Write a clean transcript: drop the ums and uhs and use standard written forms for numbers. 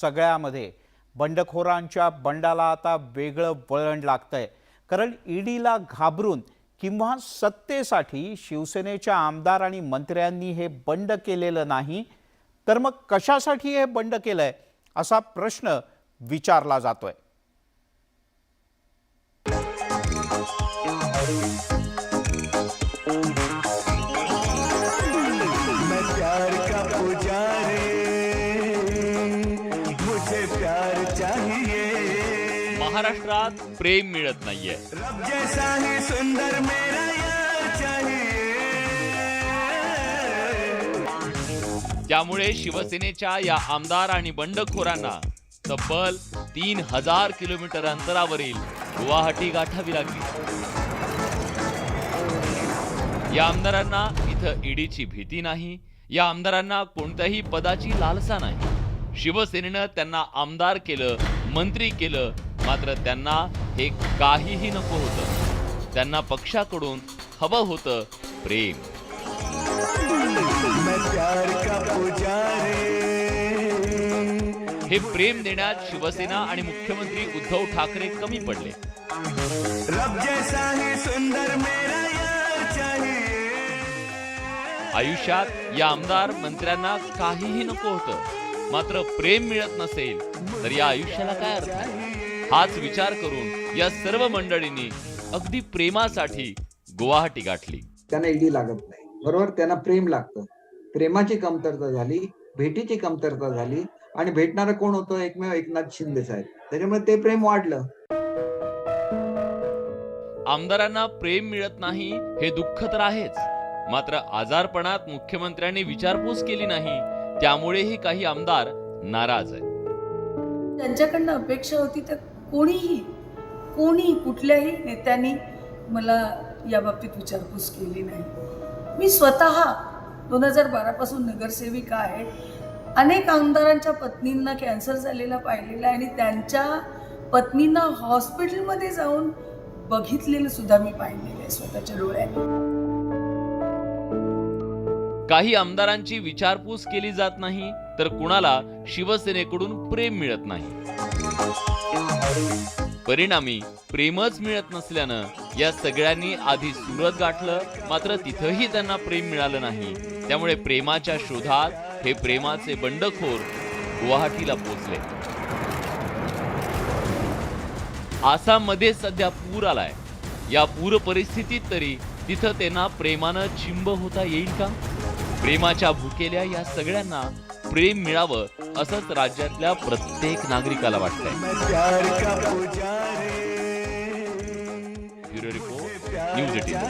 सगळ्यामध्ये बंडखोरांच्या बंडाला आता वेगळं वळण लागतंय। कारण ईडीला घाबरून किंवा सत्तेसाठी शिवसेनेच्या आमदार आणि मंत्र्यांनी हे बंड केलेलं नाही, तर मग कशासाठी हे बंड केलंय असा प्रश्न विचारला जातोय। महाराष्ट्रात प्रेम मिळत नाहीये, त्यामुळे शिवसेनेच्या या आमदार आणि बंडखोरांना तब्बल 3000 किलोमीटर अंतरावरील गुवाहाटी गाठावी लागली। या आमदारांना इथं ईडीची भीती नाही, या आमदारांना कोणत्याही पदाची लालसा नाही। शिवसेनेनं त्यांना आमदार केलं, मंत्री केलं, मात्र त्यांना हे काहीही नको होतं। त्यांना पक्षाकडून हवं होतं प्रेम। हे प्रेम देण्यात शिवसेना आणि मुख्यमंत्री उद्धव ठाकरे कमी पडले। आयुष्यात या आमदार मंत्र्यांना काहीही नको होतं, मात्र प्रेम मिळत नसेल तर या आयुष्याला काय अर्थ आहे? हाच विचार करून या सर्व मंडळींनी अगदी प्रेमासाठी गुवाहाटी गाठली। त्यांना ईडी लागत नाही, बरोबर, त्यांना प्रेम लागतं। प्रेमाची कमतरता झाली, भेटीची कमतरता झाली आणि भेटणारा कोण होतो? एकमेव एकनाथ शिंदे साहेब। त्याच्यामुळे ते प्रेम वाढलं। आमदारांना प्रेम मिळत नाही हे दुःख तर आहेच, मात्र आजारपणात मुख्यमंत्र्यांनी विचारपूस केली नाही, त्यामुळेही काही आमदार नाराज आहेत। त्यांच्याकडनं अपेक्षा होती तर कोणी कुठल्याही नेत्यांनी मला या बाबतीत विचारपूस केली नाही। मी स्वतः 2012 पासून नगरसेविका आहे। अनेक आमदारांच्या पत्नींना कॅन्सर झालेला पाहिलेला आहे आणि त्यांच्या पत्नींना हॉस्पिटलमध्ये जाऊन बघितलेलं सुद्धा मी पाहिलेलं आहे स्वतःच्या डोळ्याने। काही आमदारांची विचारपूस केली जात नाही, तर कुणाला शिवसेनेकडून प्रेम मिळत नाही। परिणामी प्रेमच मिळत नसल्यानं या सगळ्यांनी आधी सुरत गाठलं, मात्र तिथंही त्यांना प्रेम मिळालं नाही। त्यामुळे प्रेमाच्या शोधात हे प्रेमाचे बंडखोर गुवाहाटीला पोहोचले। आसाममध्ये सध्या पूर आलाय। या पूर परिस्थितीत तरी तिथं त्यांना प्रेमानं चिंब होता येईल का? प्रेमाच्या भुकेल्या या सगळ्यांना प्रेम मिळावं असंच राज्यातल्या प्रत्येक नागरिकाला वाटतंय। Bureau report, news 18।